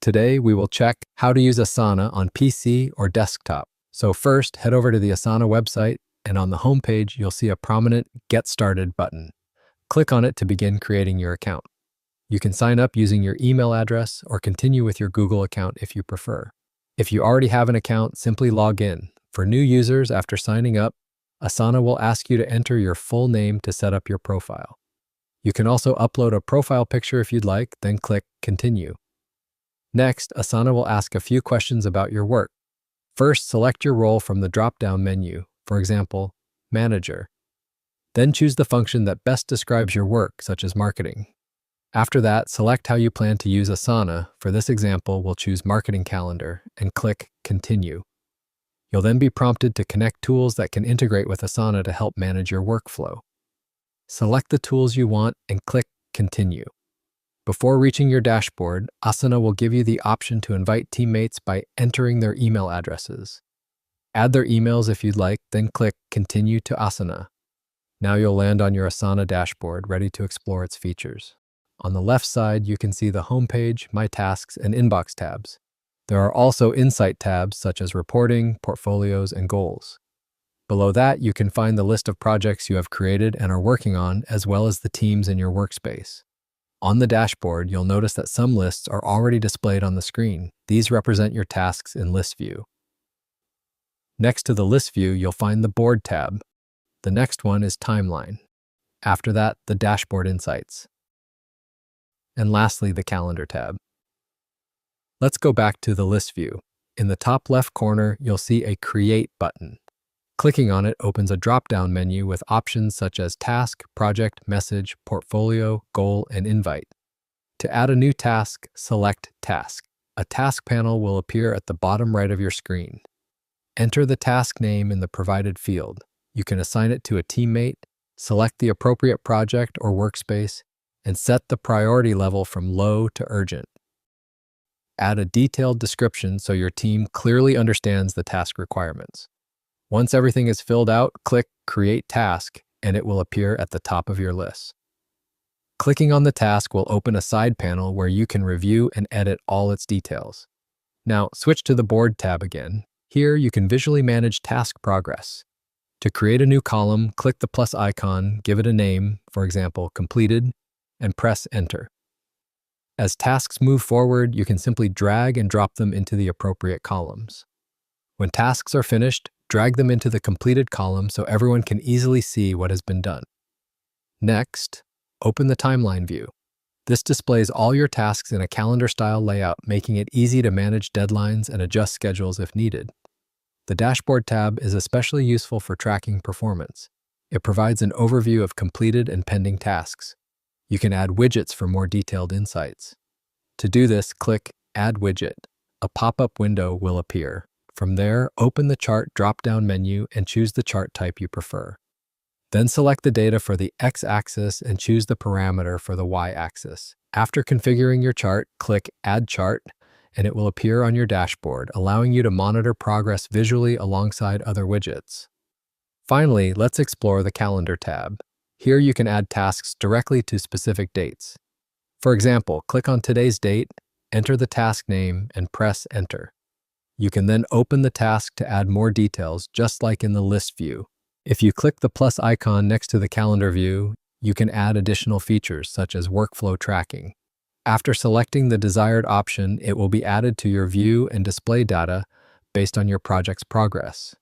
Today, we will check how to use Asana on PC or desktop. So first, head over to the Asana website, and on the homepage, you'll see a prominent Get Started button. Click on it to begin creating your account. You can sign up using your email address or continue with your Google account if you prefer. If you already have an account, simply log in. For new users, after signing up, Asana will ask you to enter your full name to set up your profile. You can also upload a profile picture if you'd like, then click Continue. Next, Asana will ask a few questions about your work. First, select your role from the drop-down menu, for example, Manager. Then choose the function that best describes your work, such as marketing. After that, select how you plan to use Asana. For this example, we'll choose Marketing Calendar and click Continue. You'll then be prompted to connect tools that can integrate with Asana to help manage your workflow. Select the tools you want and click Continue. Before reaching your dashboard, Asana will give you the option to invite teammates by entering their email addresses. Add their emails if you'd like, then click Continue to Asana. Now you'll land on your Asana dashboard, ready to explore its features. On the left side, you can see the Homepage, My Tasks, and Inbox tabs. There are also Insight tabs such as Reporting, Portfolios, and Goals. Below that, you can find the list of projects you have created and are working on, as well as the teams in your workspace. On the dashboard, you'll notice that some lists are already displayed on the screen. These represent your tasks in List View. Next to the List View, you'll find the Board tab. The next one is Timeline. After that, the Dashboard Insights. And lastly, the Calendar tab. Let's go back to the List View. In the top left corner, you'll see a Create button. Clicking on it opens a drop-down menu with options such as Task, Project, Message, Portfolio, Goal, and Invite. To add a new task, select Task. A task panel will appear at the bottom right of your screen. Enter the task name in the provided field. You can assign it to a teammate, select the appropriate project or workspace, and set the priority level from low to urgent. Add a detailed description so your team clearly understands the task requirements. Once everything is filled out, click Create Task, and it will appear at the top of your list. Clicking on the task will open a side panel where you can review and edit all its details. Now, switch to the Board tab again. Here, you can visually manage task progress. To create a new column, click the plus icon, give it a name, for example, Completed, and press Enter. As tasks move forward, you can simply drag and drop them into the appropriate columns. When tasks are finished, drag them into the completed column so everyone can easily see what has been done. Next, open the Timeline view. This displays all your tasks in a calendar-style layout, making it easy to manage deadlines and adjust schedules if needed. The Dashboard tab is especially useful for tracking performance. It provides an overview of completed and pending tasks. You can add widgets for more detailed insights. To do this, click Add Widget. A pop-up window will appear. From there, open the Chart drop-down menu and choose the chart type you prefer. Then select the data for the x-axis and choose the parameter for the y-axis. After configuring your chart, click Add Chart, and it will appear on your dashboard, allowing you to monitor progress visually alongside other widgets. Finally, let's explore the Calendar tab. Here you can add tasks directly to specific dates. For example, click on today's date, enter the task name, and press Enter. You can then open the task to add more details, just like in the List view. If you click the plus icon next to the Calendar view, you can add additional features such as workflow tracking. After selecting the desired option, it will be added to your view and display data based on your project's progress.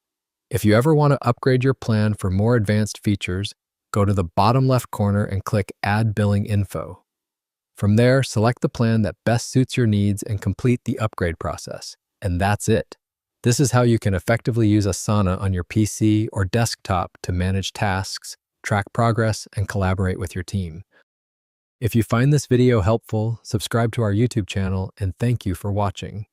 If you ever want to upgrade your plan for more advanced features, go to the bottom left corner and click Add Billing Info. From there, select the plan that best suits your needs and complete the upgrade process. And that's it. This is how you can effectively use Asana on your PC or desktop to manage tasks, track progress, and collaborate with your team. If you find this video helpful, subscribe to our YouTube channel, and thank you for watching.